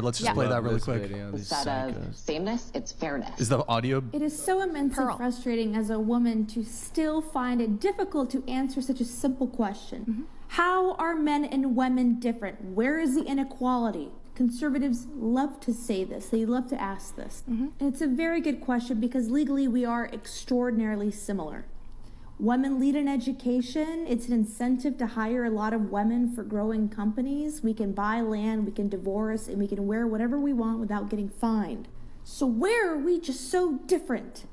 Let's just play that really quick. Instead of sameness, it's fairness. Is the audio? It is so immensely frustrating as a woman to still find it difficult to answer such a simple question. How are men and women different? Where is the inequality? Conservatives love to say this. They love to ask this. And it's a very good question because legally we are extraordinarily similar. Women lead in education. It's an incentive to hire a lot of women for growing companies. We can buy land, we can divorce, and we can wear whatever we want without getting fined. So where are we just so different?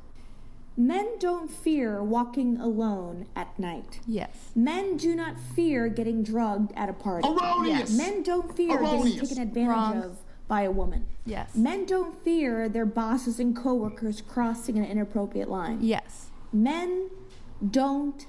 Men don't fear walking alone at night. Yes. Men do not fear getting drugged at a party. Erroneous. Yes. Men don't fear getting taken advantage of by a woman. Yes. Men don't fear their bosses and coworkers crossing an inappropriate line. Yes. Men don't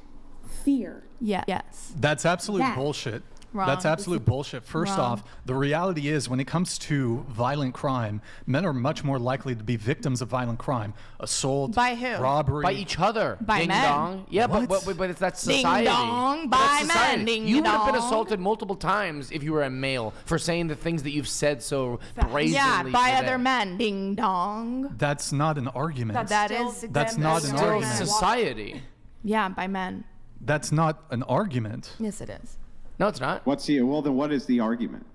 fear. Yes. That's absolute That. bullshit. Wrong. That's absolute bullshit. First Wrong. off, the reality is when it comes to violent crime, men are much more likely to be victims of violent crime. Assault, By who? robbery. By each other. By Ding men. dong. Yeah, What? but that's Ding society. dong, But by that's society. men. Ding You would have been dong. assaulted multiple times if you were a male for saying the things that you've said so brazenly. Yeah, by today. other men. Ding dong. That's not an argument. That is That's not an Still argument. society. Yeah, by men. That's not an argument. Yes, it is. No, it's not. Well, then what is the argument?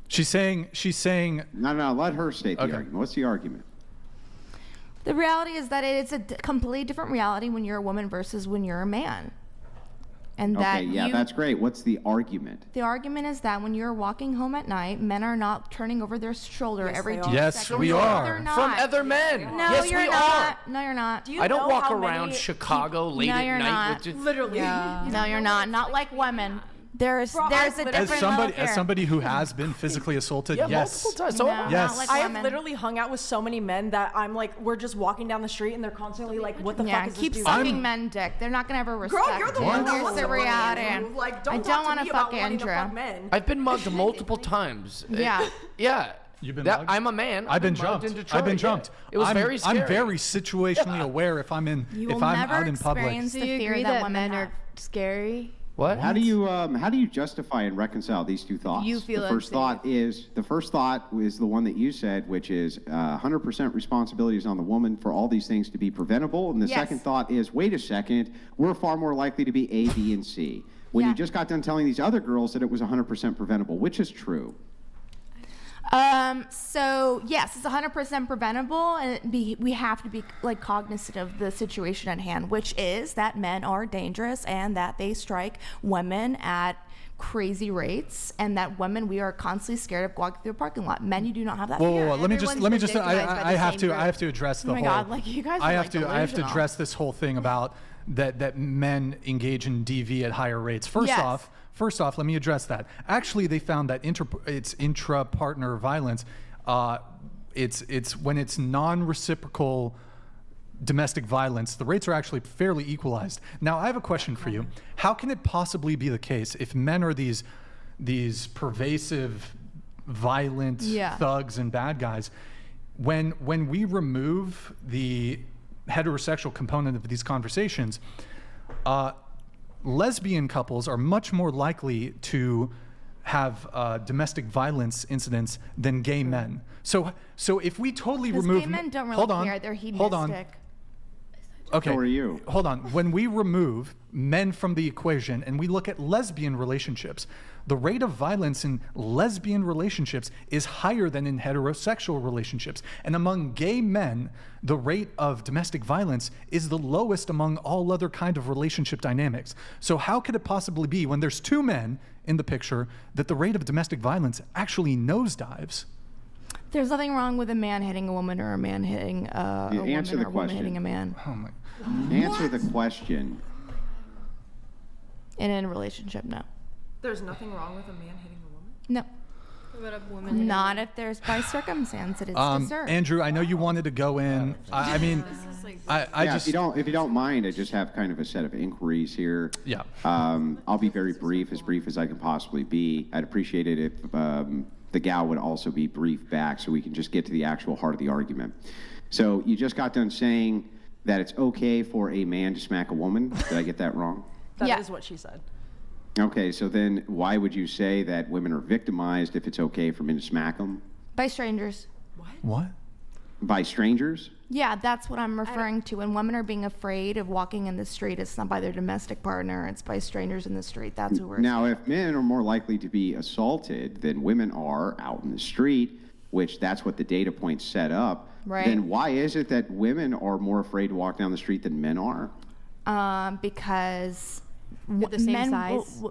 She's saying No, let her state the Okay. argument. What's the argument? The reality is that it's a completely different reality when you're a woman versus when you're a man. And that Okay, yeah, that's great. What's the argument? the argument is that when you're walking home at night, men are not turning over their shoulder every they 2 are. Yes, seconds. we No, are. they're not. From other men. No, yes, you're we not. No, you're not. Do you I don't know walk how around many Chicago late No, at you're night not. with just, Literally. No, you're not. Not like women. There's a as different level somebody of as fear. somebody who has been physically assaulted, yeah, yes. multiple times. So No, am I. Yes. not like I have women. literally hung out with so many men that I'm like, we're just walking down the street and they're constantly like, what the Yeah, fuck is keep this dude? sucking men dick. They're not gonna ever respect Girl, you're the you. one that Here's wants the to fuck reality. Andrew. Like, don't I talk don't to want me to about fuck wanting to Andrew. fuck men. I've been mugged multiple times. Yeah. Yeah. You've been that, mugged? I'm a man. I've been mugged jumped. in Detroit, I've been yeah. jumped. It was I'm, very scary. I'm very situationally aware if I'm You if will I'm never out in public. experience Do the you fear agree that that women men have. are scary? What? How do you justify and reconcile these two thoughts? You feel the first thought is the one that you said, which is 100% responsibility is on the woman for all these things to be preventable. And the Yes. second thought is, wait a second, we're far more likely to be A, B, and C. When Yeah. you just got done telling these other girls that it was 100% preventable, which is true? So yes, it's 100% preventable, and we have to be like cognizant of the situation at hand, which is that men are dangerous and that they strike women at crazy rates, and that women we are constantly scared of walking through a parking lot. Men, you do not have that Whoa, fear. whoa, whoa. Let me just Everyone's ridiculized by I the have same to group. I have to address the Oh my whole God, like, you guys I are, have like, to I have to delusional. address this whole thing about that men engage in DV at higher rates. First off, let me address that. Actually, they found that it's intra-partner violence. It's when it's non-reciprocal domestic violence, the rates are actually fairly equalized. Now, I have a question for you. How can it possibly be the case if men are these pervasive, violent thugs and bad guys, when we remove the heterosexual component of these conversations, lesbian couples are much more likely to have domestic violence incidents than gay men. So if we totally Because remove gay men don't really hold on, care. They're hedonistic. hold on. Okay. So are you. Hold on. When we remove men from the equation and we look at lesbian relationships, the rate of violence in lesbian relationships is higher than in heterosexual relationships. And among gay men, the rate of domestic violence is the lowest among all other kind of relationship dynamics. So how could it possibly be when there's two men in the picture that the rate of domestic violence actually nosedives? There's nothing wrong with a man hitting a woman or a man hitting a woman answer the or a woman question. hitting a man Oh my. Answer the question. in a relationship. No, There's nothing wrong with a man hitting a woman. no, What about women? not if there's by circumstance it is deserved. Andrew, I know you wanted to go in. I mean, I Yeah, just if you don't mind, I just have kind of a set of inquiries here. Yeah. I'll be very brief as I can possibly be. I'd appreciate it if the gal would also be brief back so we can just get to the actual heart of the argument. So you just got done saying that it's okay for a man to smack a woman. Did I get that wrong? That is Yeah. what she said. Okay, so then why would you say that women are victimized if it's okay for men to smack them? By strangers. What? By strangers? Yeah, that's what I'm referring to. When women are being afraid of walking in the street, it's not by their domestic partner, it's by strangers in the street. That's who we're Now, if men are more likely to be assaulted than women are out in the street, which that's what the data points set up, Right. then why is it that women are more afraid to walk down the street than men are? because the same men size?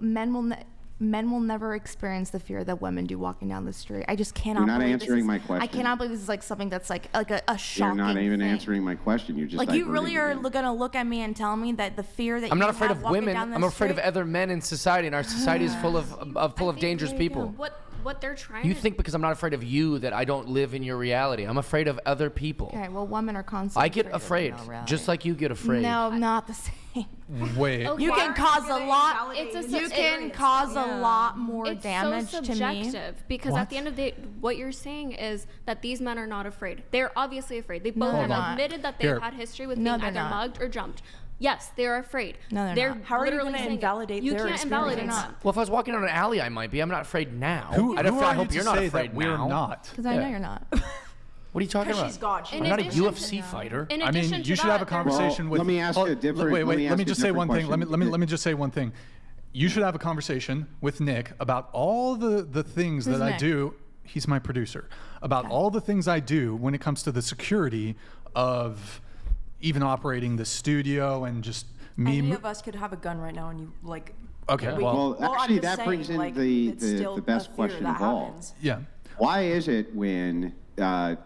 men will never experience the fear that women do walking down the street. I just cannot. You're not believe answering this is, my question. I cannot believe this is like something that's like a You're shocking. not even thing. answering my question. You're just Like you really are diverting again. gonna look at me and tell me that the fear that I'm you not afraid have of walking women. down the I'm afraid of street- other men in society, and our society is full of dangerous people. What they're trying You to think because I'm not afraid of you that I don't live in your reality. I'm afraid of other people. Okay, well, women are constantly. I get afraid, afraid, of reality. just like you get afraid. No, not the same. Wait. Okay. You can cause a lot. It's a You can cause a lot more it's damage so to me. subjective because What? at the end of the day, what you're saying is that these men are not afraid. They're obviously afraid. They both they're have not. admitted that they've Here. had history with No, being they're either not. mugged or jumped. Yes, they're afraid. No, they're not. How are you literally gonna saying it. invalidate You their can't invalidate experience? them. Well, if I was walking down an alley, I might be. I'm not afraid now. Who I are you hope to you're not say afraid that we're now. not? Because I know you're not. What are you talking about? She's God. I'm In not a addition to- UFC fighter. In I addition mean, to you should have a that, there's- conversation Well, with. let me ask Oh, you a different- Wait, let me let me ask you a just say different one thing. Let question. me just say one thing. You should have a conversation with Nick about all the things Who's that I Nick? do. He's my producer. About all the things I do when it comes to the security of even operating the studio and just me. Any of us could have a gun right now, and you like. Okay, we- well, Well, I'm actually, just that saying, brings in like, the it's still a best fear question that of all. happens. yeah. Why is it when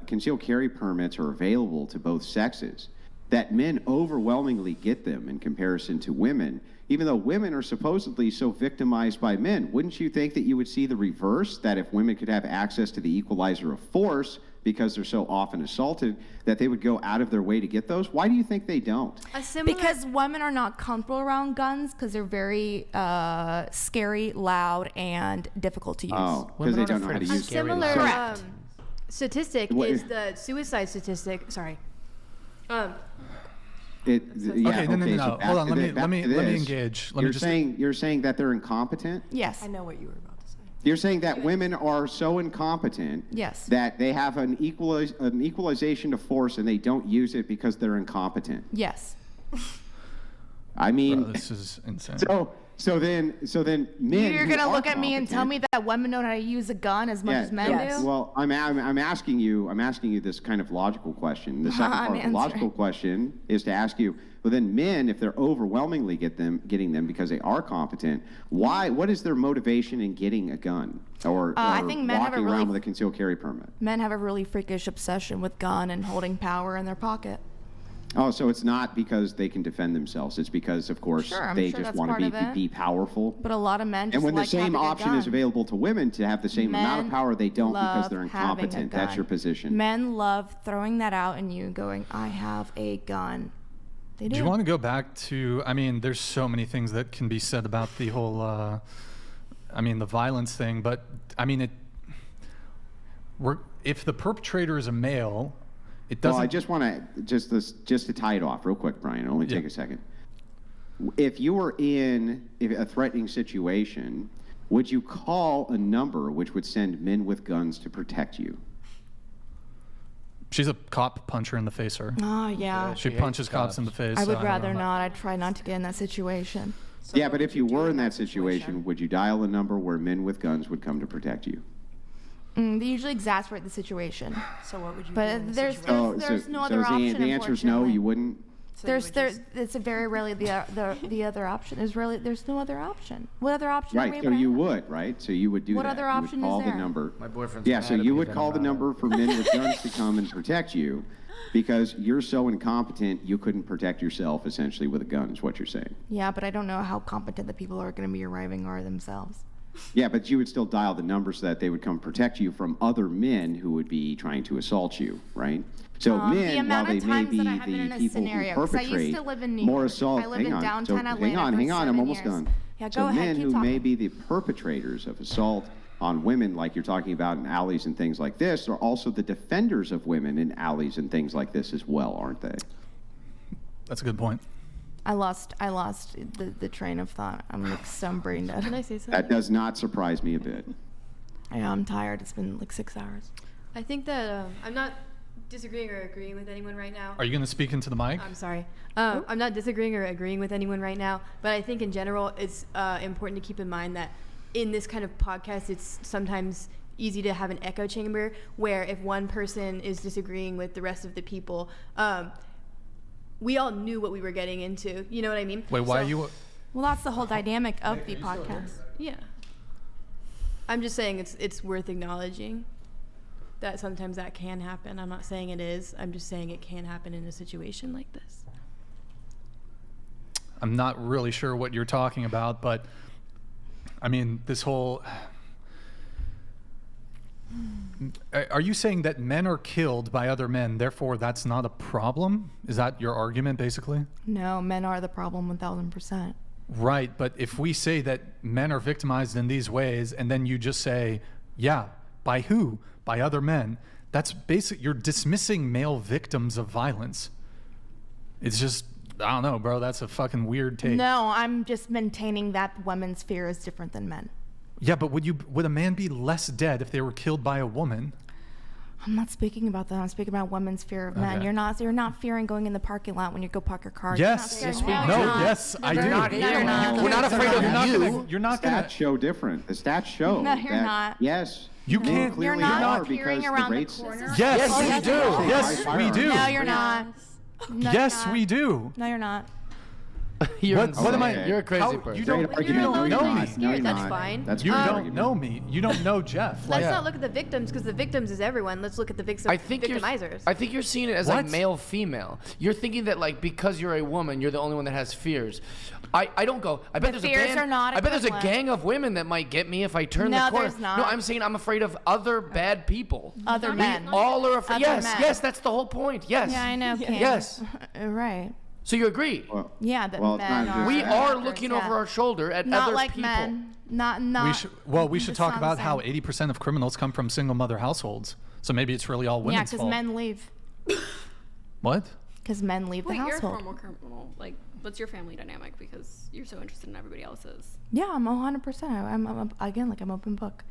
concealed carry permits are available to both sexes that men overwhelmingly get them in comparison to women, even though women are supposedly so victimized by men? Wouldn't you think that you would see the reverse, that if women could have access to the equalizer of force because they're so often assaulted, that they would go out of their way to get those? Why do you think they don't? A similar, Because women are not comfortable around guns because they're very scary, loud, and difficult to use. Oh, because Women they aren't don't know how to afraid of use scary similar loud. Correct. Statistic What- is the suicide statistic. Sorry. Yeah, Okay, no. so back Hold on. to Let me this. engage. Let You're me just. saying that they're incompetent? Yes. I know what you were about to say. You're saying that women are so incompetent Yes. that they have an equalization of force and they don't use it because they're incompetent. Yes. I mean, Bro, this is insane. so then men. You're who gonna are look at me and tell me competent- that women know how to use a gun as much Yeah, as men yes. do? Well, I'm asking you this kind of logical question. The second I'm part of the logical answering. question is to ask you, well, then men, if they're overwhelmingly getting them because they are competent, what is their motivation in getting a gun or I think men have a walking really- around with a concealed carry permit? Men have a really freakish obsession with gun and holding power in their pocket. Oh, so it's not because they can defend themselves. It's because, of course, Sure, I'm they sure just that's want to part of it. be powerful. But a lot of men just And when like the same having a option is gun. available to women to have the same amount of Men power, they don't because love they're having a incompetent. That's gun. your position. Men love throwing that out and you going, I have a gun. They do. Do you want to go back to? I mean, there's so many things that can be said about the whole. The violence thing, but I mean, if the perpetrator is a male, it doesn't. Well, I just want to just to tie it off real quick, Brian. Only take Yeah. a second. If you were in a threatening situation, would you call a number which would send men with guns to protect you? She's a cop puncher in the face, her. Oh, yeah. She She punches hates cops cops. in the face. I so would don't rather know. not. I'd try not to get in that situation. So Yeah, what but would if you do were in that situation, would you dial a number where men with guns would come to protect you? They usually exasperate the situation. So what would you do? But in this there's situation? There's no other option, the answer is no. unfortunately. You wouldn't. So you would just- It's a very rarely the other option. There's no other option. What other option are we Right. So able to you have? would, right? So you would do What that. other You would option is call there? the number. My boyfriend's Yeah, mad so at you me would that call I'm the not. number for men with guns to come and protect you because you're so incompetent you couldn't protect yourself essentially with a gun is what you're saying. Yeah, but I don't know how competent the people who are going to be arriving are themselves. Yeah, but you would still dial the number so that they would come protect you from other men who would be trying to assault you, right? So The men, while amount they of may times be that I have been in the a people scenario, who 'cause I used perpetrate to live in New more York. assault. I lived in downtown Atlanta hang on, for I'm 7 almost years. done. Yeah, so go ahead, men keep who may talking. be the perpetrators of assault on women, like you're talking about in alleys and things like this, are also the defenders of women in alleys and things like this as well, aren't they? That's a good point. I lost the train of thought. I'm like so brain dead. Can I say something? That does not surprise me a bit. Yeah, I'm tired. It's been like 6 hours. I think that I'm not disagreeing or agreeing with anyone right now. Are you going to speak into the mic? I'm sorry. I'm not disagreeing or agreeing with anyone right now, but I think in general it's important to keep in mind that in this kind of podcast, it's sometimes easy to have an echo chamber where if one person is disagreeing with the rest of the people, we all knew what we were getting into. You know what I mean? Wait, why So- are you? Well, that's the whole dynamic of the podcast. Yeah. I'm just saying it's worth acknowledging that sometimes that can happen. I'm not saying it is. I'm just saying it can happen in a situation like this. I'm not really sure what you're talking about, but I mean, this whole. Are you saying that men are killed by other men, therefore that's not a problem? Is that your argument, basically? No, men are the problem 1,000%. Right, but if we say that men are victimized in these ways, and then you just say, yeah, by who? By other men. That's you're dismissing male victims of violence. It's just, I don't know, bro, that's a fucking weird take. No, I'm just maintaining that women's fear is different than men. Yeah, but would a man be less dead if they were killed by a woman? I'm not speaking about that. I'm speaking about women's fear of men. Okay. You're not fearing going in the parking lot when you go park your car. Yes. You're not Yes, scared. we No, know. you're not. Yes, I You're do. not No, you're not. We're not afraid of you. You're not gonna. Stats show different. The stats show. No, you're that, not. Yes. You they can't. clearly You're not are peering because around the rates. corner. Yes, Yes, we you do. do. Yes, we do. No, you're not. No, Yes, you're not. we do. No, you're not. You're What am I? Okay. You're a crazy How- person. You don't. Great You argument. don't No, know you're me. not. No, you're That's not. fine. That's a You great don't argument. know me. You don't know Jeff. Let's Yeah. not look at the victims because the victims is everyone. Let's look at the victimizers. I think you're seeing it as What? like male female. You're thinking that like because you're a woman, you're the only one that has fears. I don't go. I bet The there's a fears band, are not I bet there's a equivalent. gang of women that might get me if I turn No, the corner. there's not. No, I'm saying I'm afraid of other bad people. Other We men. all are afraid. Other Yes, men. yes, that's the whole point. Yes. Yeah, I know. Kim. Yes. Right. So you agree? Well, Yeah, that well, it's men not are. just We that. are looking Yeah. over our shoulder at Not other like people. men. Not. We should it's talk not the about how same. 80% of criminals come from single mother households. So maybe it's really all Yeah, women's because fault. men leave. What? Because men leave Wait, the you're a household. formal criminal. Like, what's your family dynamic? Because you're so interested in everybody else's. Yeah, I'm 100%. I'm again like I'm open book.